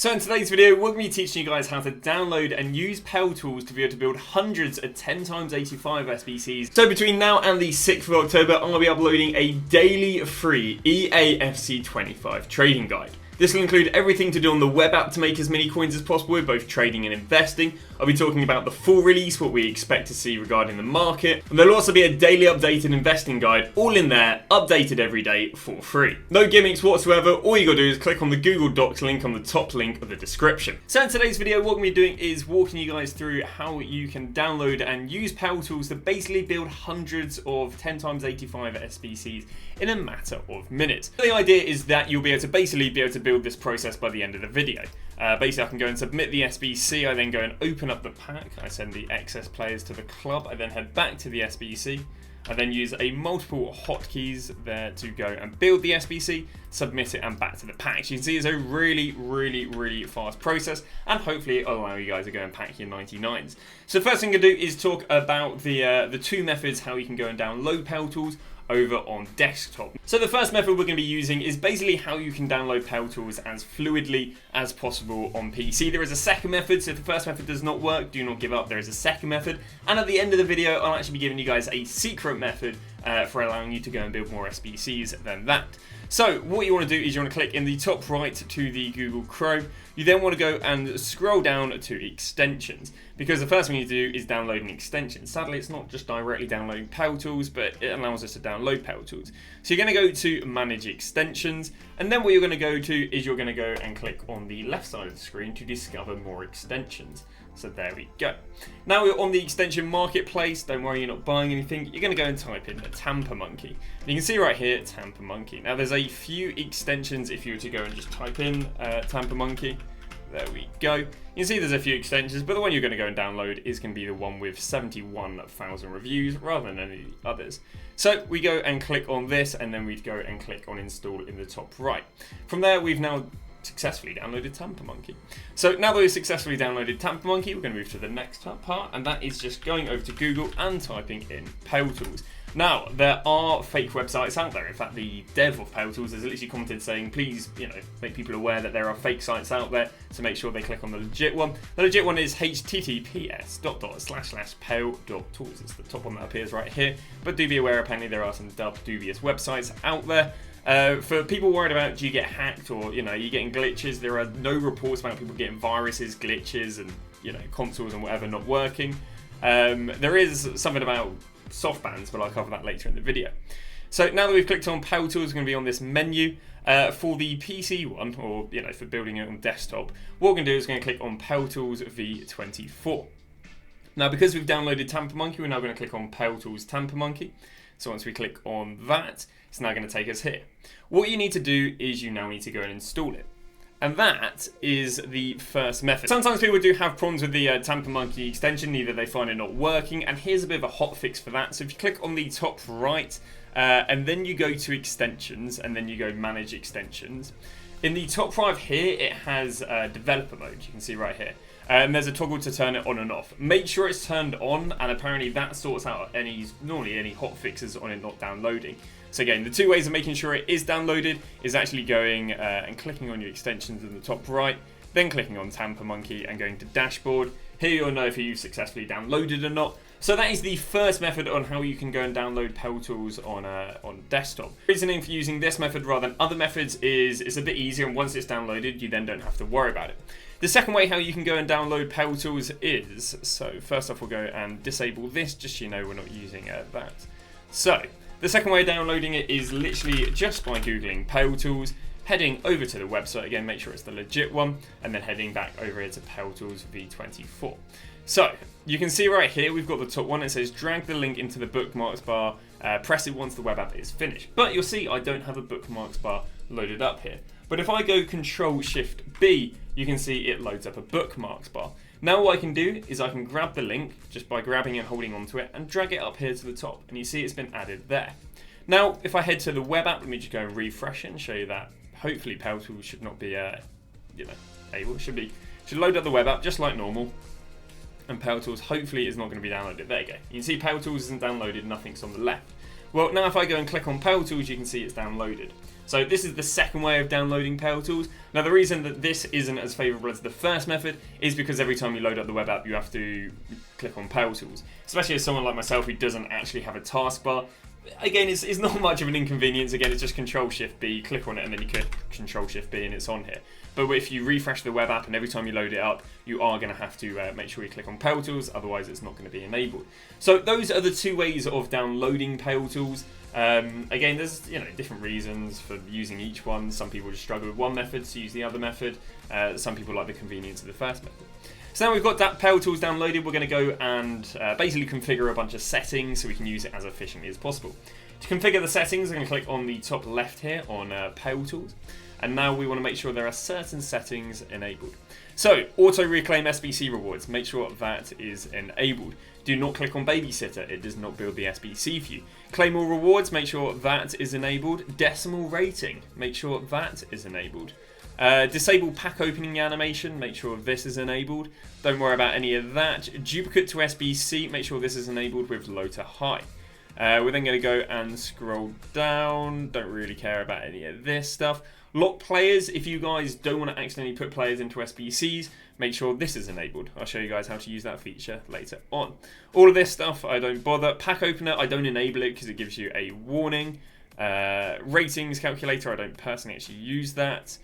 So in today's video, we're going to be teaching you guys how to download and use Paletools to be able to build hundreds of 10x85 SBCs. So between now and the 6th of October, I'm going to be uploading a daily free EAFC 25 trading guide. This will include everything to do on the web app to make as many coins as possible with both trading and investing. I'll be talking about the full release, what we expect to see regarding the market, and there'll also be a daily updated investing guide, all in there, updated every day for free. No gimmicks whatsoever, all you gotta do is click on the Google Docs link on the top link of the description. So in today's video, what we're going to be doing is walking you guys through how you can download and use Paletools to basically build hundreds of 10x85 SBCs in a matter of minutes. The idea is that you'll be able to build this process by the end of the video. Basically, I can go and submit the SBC, I then go and open up the pack, I send the excess players to the club, I then head back to the SBC, I then use a multiple hotkeys there to go and build the SBC, submit it, and back to the pack. You can see it's a really fast process, and hopefully it'll allow you guys to go and pack your 99s. So the first thing I'm going to do is talk about the two methods how you can go and download Paletools over on desktop. So the first method we're going to be using is basically how you can download Paletools as fluidly as possible on PC. There is a second method, so if the first method does not work, do not give up. There is a second method, and at the end of the video, I'll actually be giving you guys a secret method for allowing you to go and build more SBCs than that. So what you want to do is you want to click in the top right to the Google Chrome. You then want to go and scroll down to extensions, because the first thing you do is download an extension. Sadly, it's not just directly downloading Paletools, but it allows us to download Paletools. So you're going to go to manage extensions, and then what you're going to go to is you're going to go and click on the left side of the screen to discover more extensions. So there we go. Now we're on the extension marketplace. Don't worry, you're not buying anything. You're going to go and type in the Tamper Monkey. And you can see right here, Tamper Monkey. Now there's a few extensions if you were to go and just type in Tamper Monkey. There we go. You can see there's a few extensions, but the one you're going to go and download is going to be the one with 71,000 reviews rather than any of the others. So we go and click on this, and then we'd go and click on install in the top right. From there, we've now successfully downloaded Tamper Monkey. So now that we've successfully downloaded Tamper Monkey, we're going to move to the next part, and that is just going over to Google and typing in Paletools. Now, there are fake websites out there. In fact, the dev of Paletools has literally commented saying, please, make people aware that there are fake sites out there, so make sure they click on the legit one. The legit one is https://pale.tools. It's the top one that appears right here. But do be aware, apparently there are some dubious websites out there. For people worried about, do you get hacked or, you're getting glitches, there are no reports about people getting viruses, glitches, and, consoles and whatever not working. There is something about soft bans, but I'll cover that later in the video. So now that we've clicked on Paletools, we're going to be on this menu. For the PC one, or for building it on desktop, what we're going to do is going to click on Paletools v24. Now, because we've downloaded Tamper Monkey, we're now going to click on Paletools Tamper Monkey. So once we click on that, it's now going to take us here. What you need to do is you now need to go and install it. And that is the first method. Sometimes people do have problems with the Tamper Monkey extension, either they find it not working, and here's a bit of a hot fix for that. So if you click on the top right, and then you go to extensions, and then you go manage extensions. In the top right here, it has developer mode, you can see right here. And there's a toggle to turn it on and off. Make sure it's turned on, and apparently that sorts out normally any hot fixes on it not downloading. So again, the two ways of making sure it is downloaded is actually going and clicking on your extensions in the top right, then clicking on Tamper Monkey and going to dashboard. Here you'll know if you've successfully downloaded or not. So that is the first method on how you can go and download Paletools on desktop. The reasoning for using this method rather than other methods is it's a bit easier, and once it's downloaded, you then don't have to worry about it. The second way how you can go and download Paletools is, so first off we'll go and disable this, just so you know we're not using that. So, the second way of downloading it is literally just by Googling Paletools, heading over to the website again, make sure it's the legit one, and then heading back over here to Paletools v24. So, you can see right here, we've got the top one, it says drag the link into the bookmarks bar, press it once the web app is finished. But you'll see I don't have a bookmarks bar loaded up here. But if I go Control-Shift-B, you can see it loads up a bookmarks bar. Now what I can do is I can grab the link just by grabbing and holding onto it and drag it up here to the top, and you see it's been added there. Now if I head to the web app, let me just go and refresh it and show you that hopefully Paletools should not be able, should load up the web app just like normal, and Paletools hopefully is not going to be downloaded. There you go. You can see Paletools isn't downloaded, nothing's on the left. Well, now if I go and click on Paletools, you can see it's downloaded. So this is the second way of downloading Paletools. Now the reason that this isn't as favourable as the first method is because every time you load up the web app you have to click on Paletools. Especially as someone like myself who doesn't actually have a taskbar. Again, it's not much of an inconvenience. Again, it's just Control-Shift-B, click on it and then you click Control-Shift-B and it's on here. But if you refresh the web app and every time you load it up, you are going to have to make sure you click on Paletools, otherwise it's not going to be enabled. So those are the two ways of downloading Paletools. Again, there's different reasons for using each one. Some people just struggle with one method, so use the other method. Some people like the convenience of the first method. So now we've got that Paletools downloaded, we're going to go and basically configure a bunch of settings so we can use it as efficiently as possible. To configure the settings, I'm going to click on the top left here on Paletools. And now we want to make sure there are certain settings enabled. So, auto reclaim SBC rewards, make sure that is enabled. Do not click on babysitter, it does not build the SBC for you. Claim all rewards, make sure that is enabled. Decimal rating, make sure that is enabled. Disable pack opening animation, make sure this is enabled. Don't worry about any of that. Duplicate to SBC, make sure this is enabled with low to high. We're then going to go and scroll down, don't really care about any of this stuff. Lock players, if you guys don't want to accidentally put players into SBCs, make sure this is enabled. I'll show you guys how to use that feature later on. All of this stuff, I don't bother. Pack opener, I don't enable it because it gives you a warning. Ratings calculator, I don't personally actually use that.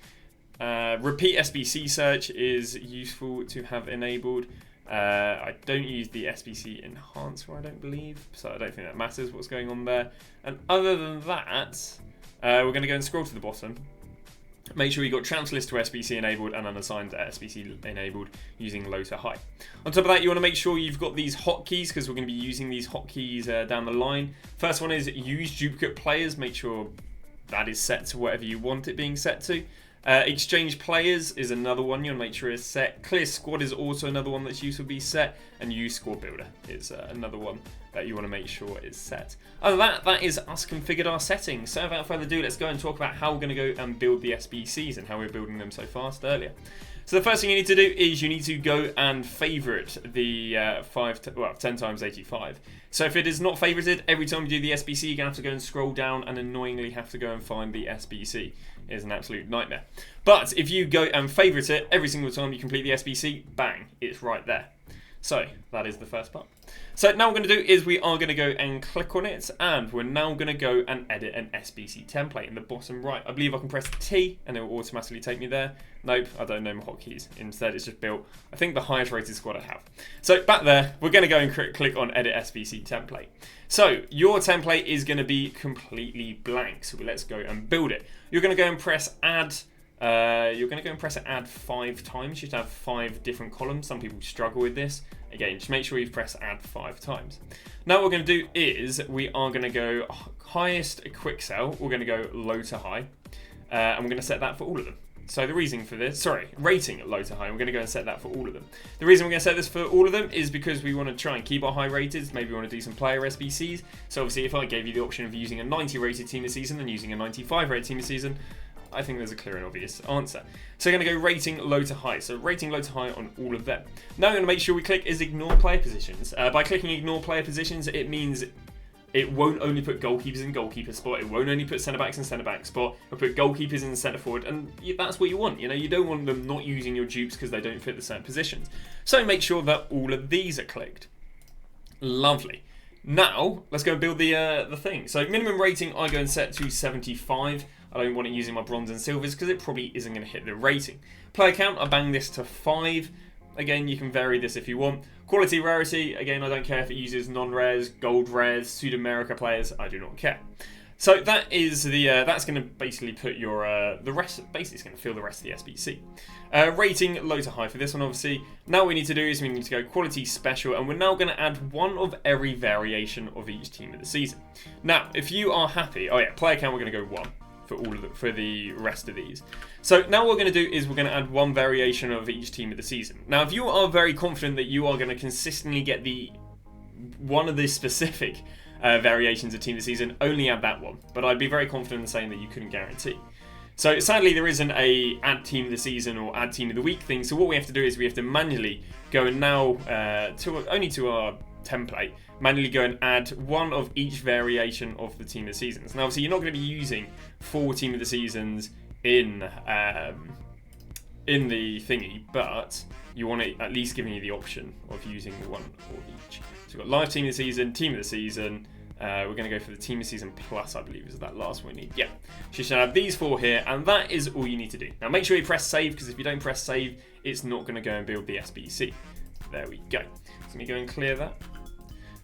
Repeat SBC search is useful to have enabled. I don't use the SBC enhancer, I don't believe, so I don't think that matters what's going on there. And other than that, we're going to go and scroll to the bottom. Make sure you've got transfer list to SBC enabled and unassigned to SBC enabled using low to high. On top of that, you want to make sure you've got these hotkeys because we're going to be using these hotkeys down the line. First one is use duplicate players. Make sure that is set to whatever you want it being set to. Exchange players is another one you want to make sure is set. Clear squad is also another one that's useful to be set. And use squad builder is another one that you want to make sure is set. Other than that, that is us configured our settings. So without further ado, let's go and talk about how we're going to go and build the SBCs and how we're building them so fast earlier. So the first thing you need to do is you need to go and favourite the 10 times 85. So if it is not favorited, every time you do the SBC, you're going to have to go and scroll down and annoyingly have to go and find the SBC. It is an absolute nightmare. But if you go and favourite it, every single time you complete the SBC, bang, it's right there. So that is the first part. So now what we're going to do is we are going to go and click on it, and we're now going to go and edit an SBC template in the bottom right. I believe I can press T and it will automatically take me there. Nope, I don't know my hotkeys. Instead, it's just built, I think, the highest rated squad I have. So back there, we're going to go and click on Edit SBC Template. So your template is going to be completely blank. So let's go and build it. You're going to go and press Add. You're going to go and press Add 5 times. You should have 5 different columns. Some people struggle with this. Again, just make sure you press Add 5 times. Now what we're going to do is we are going to go highest quick sell. We're going to go low to high. And we're going to set that for all of them. So the reason for this, rating low to high, we're going to go and set that for all of them. The reason we're going to set this for all of them is because we want to try and keep our high rated. Maybe we want to do some player SBCs. So obviously if I gave you the option of using a 90 rated team this season and using a 95 rated team this season, I think there's a clear and obvious answer. So we're going to go rating low to high. So rating low to high on all of them. Now we're going to make sure we click is ignore player positions. By clicking ignore player positions, it means it won't only put goalkeepers in goalkeeper spot. It won't only put centre backs in centre back spot. It'll put goalkeepers in centre forward, and that's what you want. You know, you don't want them not using your dupes because they don't fit the certain positions. So make sure that all of these are clicked. Lovely. Now let's go and build the thing. So minimum rating, I go and set to 75. I don't want it using my bronze and silvers because it probably isn't going to hit the rating. Player count, I bang this to 5. Again, you can vary this if you want. Quality rarity, again, I don't care if it uses non-rares, gold rares, Sud-America players, I do not care. So that is the that's going to basically put your the rest. Basically, it's going to fill the rest of the SBC. Rating low to high for this one, obviously. Now what we need to do is we need to go quality special, and we're now going to add one of every variation of each team of the season. Now, if you are happy, player count, we're going to go 1 for the rest of these. So now what we're going to do is we're going to add one variation of each team of the season. Now, if you are very confident that you are going to consistently get one of the specific variations of team of the season, only add that one. But I'd be very confident in saying that you couldn't guarantee. So sadly, there isn't a add team of the season or add team of the week thing. So what we have to do is we have to manually go and now to our template, manually go and add one of each variation of the team of the seasons. Now obviously you're not going to be using 4 team of the seasons in the thingy, but you want it at least giving you the option of using one of each. So we've got live team of the season, team of the season. We're going to go for the team of the season plus, I believe, is that last one we need. Yeah, so you should have these 4 here, and that is all you need to do. Now make sure you press save, because if you don't press save, it's not going to go and build the SBC. There we go. So let me go and clear that.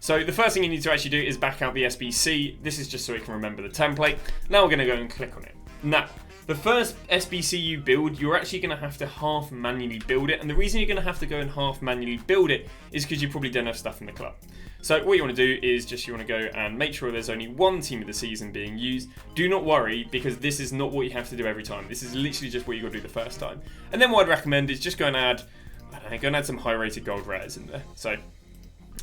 So the first thing you need to actually do is back out the SBC. This is just so we can remember the template. Now we're going to go and click on it. Now, the first SBC you build, you're actually going to have to half manually build it. And the reason you're going to have to go and half manually build it is because you probably don't have stuff in the club. So what you want to do is just you want to go and make sure there's only one team of the season being used. Do not worry, because this is not what you have to do every time. This is literally just what you've got to do the first time. And then what I'd recommend is just go and add, I don't know, go and add some high rated gold rares in there. So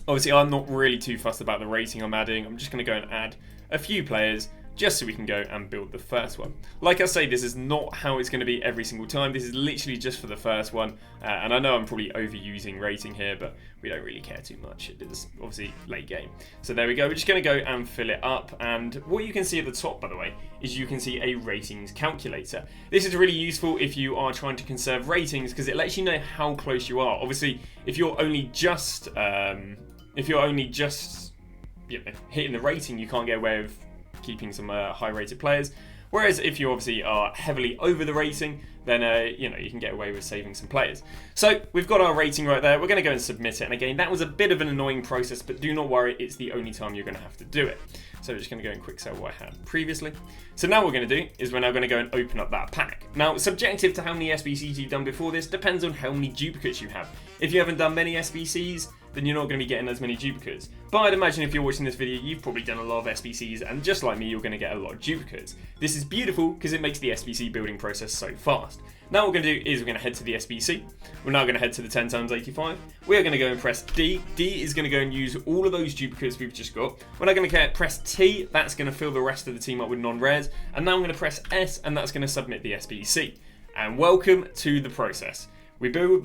obviously I'm not really too fussed about the rating I'm adding. I'm just going to go and add a few players just so we can go and build the first one. Like I say, this is not how it's going to be every single time. This is literally just for the first one. And I know I'm probably overusing rating here, but we don't really care too much. It is obviously late game. So there we go. We're just going to go and fill it up. And what you can see at the top, by the way, is you can see a ratings calculator. This is really useful if you are trying to conserve ratings, because it lets you know how close you are. Obviously, if you're only just hitting the rating, you can't get away with keeping some high rated players, whereas if you obviously are heavily over the rating, then you can get away with saving some players. So we've got our rating right there. We're going to go and submit it, and again, that was a bit of an annoying process, but do not worry, it's the only time you're going to have to do it. So we're just going to go and quick sell what I had previously. So now what we're going to do is we're now going to go and open up that pack. Now, subjective to how many SBCs you've done before this depends on how many duplicates you have. If you haven't done many SBCs, then you're not going to be getting as many duplicates. But I'd imagine if you're watching this video, you've probably done a lot of SBCs, and just like me, you're going to get a lot of duplicates. This is beautiful because it makes the SBC building process so fast. Now what we're going to do is we're going to head to the SBC. We're now going to head to the 10x85. We're going to go and press D. D is going to go and use all of those duplicates we've just got. We're now going to press T. That's going to fill the rest of the team up with non-rares. And now I'm going to press S, and that's going to submit the SBC. And welcome to the process. We open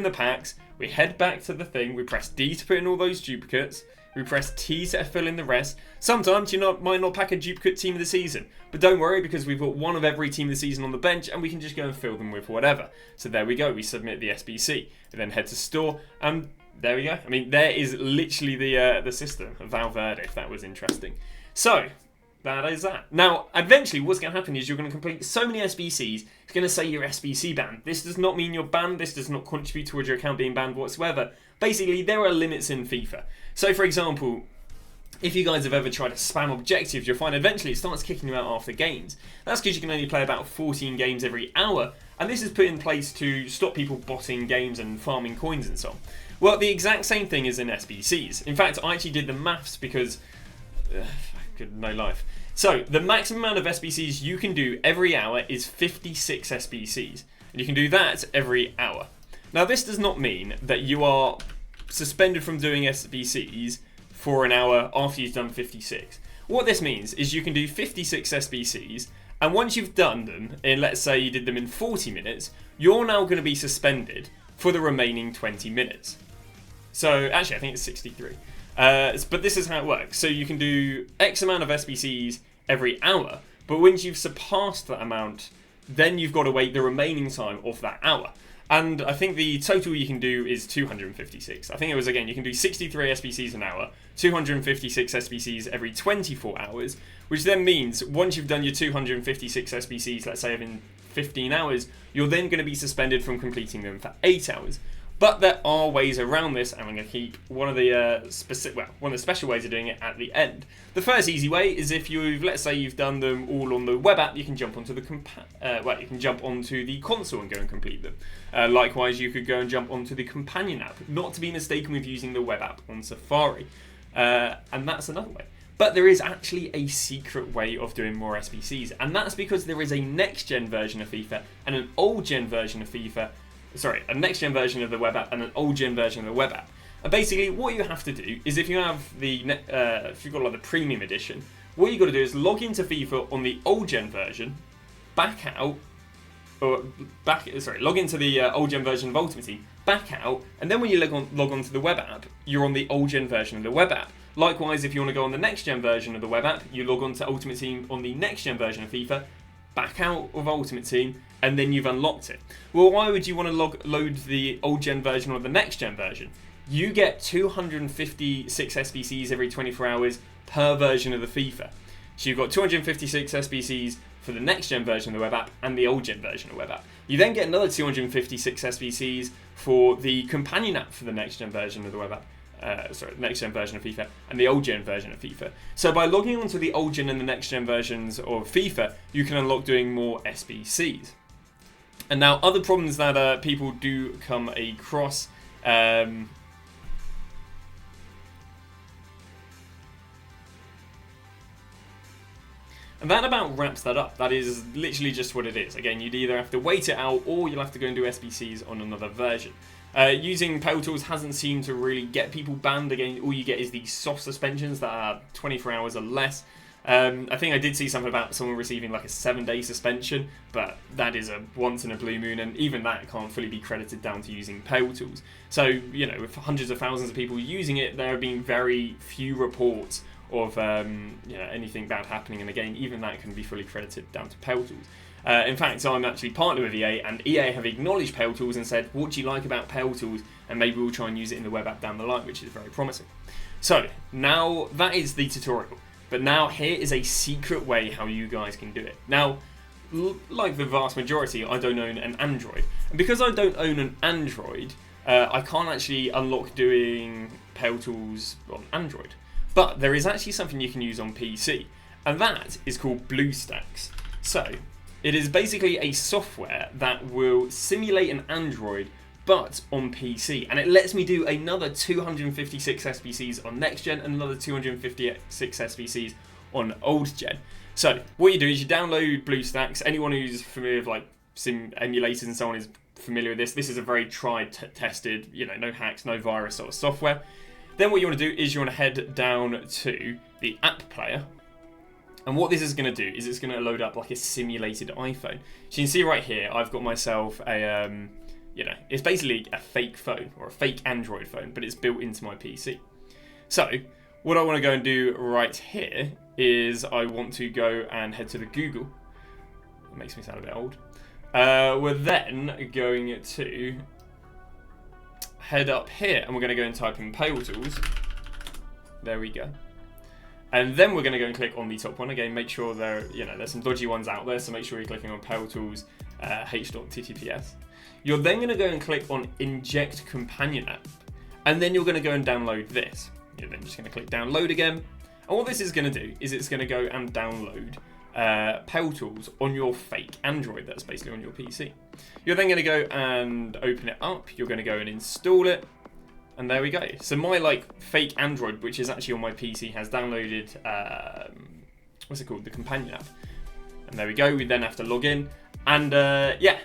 the packs, we head back to the thing, we press D to put in all those duplicates, we press T to fill in the rest. Sometimes you might not pack a duplicate team of the season, but don't worry, because we've got one of every team of the season on the bench, and we can just go and fill them with whatever. So there we go, we submit the SBC. We then head to store, and there we go. I mean, there is literally the system of Valverde, if that was interesting. So that is that. Now, eventually, what's going to happen is you're going to complete so many SBCs, it's going to say you're SBC banned. This does not mean you're banned. This does not contribute towards your account being banned whatsoever. Basically, there are limits in FIFA. So, for example, if you guys have ever tried to spam objectives, you'll find eventually it starts kicking you out after games. That's because you can only play about 14 games every hour, and this is put in place to stop people botting games and farming coins and so on. Well, the exact same thing is in SBCs. In fact, I actually did the maths because no life. So the maximum amount of SBCs you can do every hour is 56 SBCs, and you can do that every hour. Now, this does not mean that you are suspended from doing SBCs for an hour after you've done 56. What this means is you can do 56 SBCs, and once you've done them, and let's say you did them in 40 minutes, you're now going to be suspended for the remaining 20 minutes. So actually, I think it's 63. But this is how it works. So you can do X amount of SBCs every hour, but once you've surpassed that amount, then you've got to wait the remaining time of that hour. And I think the total you can do is 256. I think it was, again, you can do 63 SBCs an hour, 256 SBCs every 24 hours, which then means once you've done your 256 SBCs, let's say in 15 hours, you're then going to be suspended from completing them for 8 hours. But there are ways around this, and I'm going to keep one of the special ways of doing it at the end. The first easy way is if let's say you've done them all on the web app, you can jump onto the console and go and complete them. Likewise, you could go and jump onto the companion app, not to be mistaken with using the web app on Safari, and that's another way. But there is actually a secret way of doing more SBCs, and that's because there is a next-gen version of FIFA and an old-gen version of FIFA. Sorry, a next-gen version of the web app and an old-gen version of the web app. And basically, what you have to do is if you have if you've got like the premium edition, what you got to do is log into FIFA on the old-gen version, back out, log into the old gen version of Ultimate Team, back out, and then when you log on to the web app, you're on the old gen version of the web app. Likewise, if you want to go on the next gen version of the web app, you log on to Ultimate Team on the next gen version of FIFA, back out of Ultimate Team, and then you've unlocked it. Well, why would you want to load the old gen version or the next gen version? You get 256 SBCs every 24 hours per version of the FIFA. So you've got 256 SBCs for the next gen version of the web app and the old gen version of the web app. You then get another 256 SBCs for the companion app for the next gen version of the web app. Next gen version of FIFA and the old gen version of FIFA. So by logging onto the old gen and the next gen versions of FIFA, you can unlock doing more SBCs. And now other problems that people do come across. And that about wraps that up. That is literally just what it is. Again, you'd either have to wait it out or you'll have to go and do SBCs on another version. Using Paletools hasn't seemed to really get people banned. Again, all you get is these soft suspensions that are 24 hours or less. I think I did see something about someone receiving like a 7-day suspension, but that is a once in a blue moon, and even that can't fully be credited down to using Paletools. So, you know, with hundreds of thousands of people using it, there have been very few reports of anything bad happening in the game. Even that can be fully credited down to Paletools. In fact, I'm actually partnered with EA, and EA have acknowledged Paletools and said, what do you like about Paletools? And maybe we'll try and use it in the web app down the line, which is very promising. So, now that is the tutorial. But now here is a secret way how you guys can do it. Now, like the vast majority, I don't own an Android. And because I don't own an Android, I can't actually unlock doing Paletools on Android. But there is actually something you can use on PC, and that is called BlueStacks. So, it is basically a software that will simulate an Android, but on PC, and it lets me do another 256 SBCs on next gen and another 256 SBCs on old gen. So, what you do is you download BlueStacks. Anyone who's familiar with like sim emulators and so on is familiar with this. This is a very tried, tested, no hacks, no virus sort of software. Then what you want to do is you want to head down to the app player. And what this is going to do is it's going to load up like a simulated iPhone. So you can see right here, I've got myself a, it's basically a fake phone or a fake Android phone, but it's built into my PC. So what I want to go and do right here is I want to go and head to the Google. It makes me sound a bit old. We're then going to head up here and we're going to go and type in Paletools. There we go. And then we're going to go and click on the top one. Again, make sure there's some dodgy ones out there, so make sure you're clicking on Paletools h.ttps. You're then going to go and click on Inject Companion App, and then you're going to go and download this. You're then just going to click Download again, and what this is going to do is it's going to go and download Paletools on your fake Android that's basically on your PC. You're then going to go and open it up, you're going to go and install it, and there we go. So my fake Android, which is actually on my PC, has downloaded, the companion app. And there we go, we then have to log in. And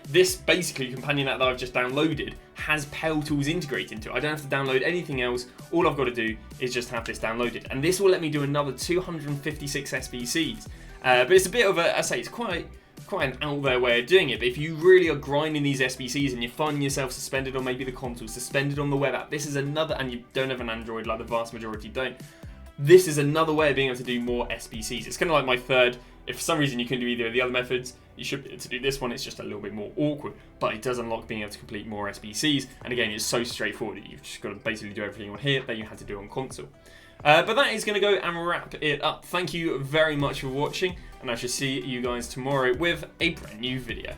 this basically companion app that I've just downloaded has Paletools integrated into it. I don't have to download anything else. All I've got to do is just have this downloaded. And this will let me do another 256 SBCs. But it's a bit of it's quite an out there way of doing it. But if you really are grinding these SBCs and you're finding yourself suspended on maybe the console, suspended on the web app, this is another, and you don't have an Android like the vast majority don't, this is another way of being able to do more SBCs. It's kind of like my third. If for some reason you couldn't do either of the other methods, you should be able to do this one. It's just a little bit more awkward, but it does unlock being able to complete more SBCs. And again, it's so straightforward that you've just got to basically do everything on here that you had to do on console. But that is going to go and wrap it up. Thank you very much for watching, and I shall see you guys tomorrow with a brand new video.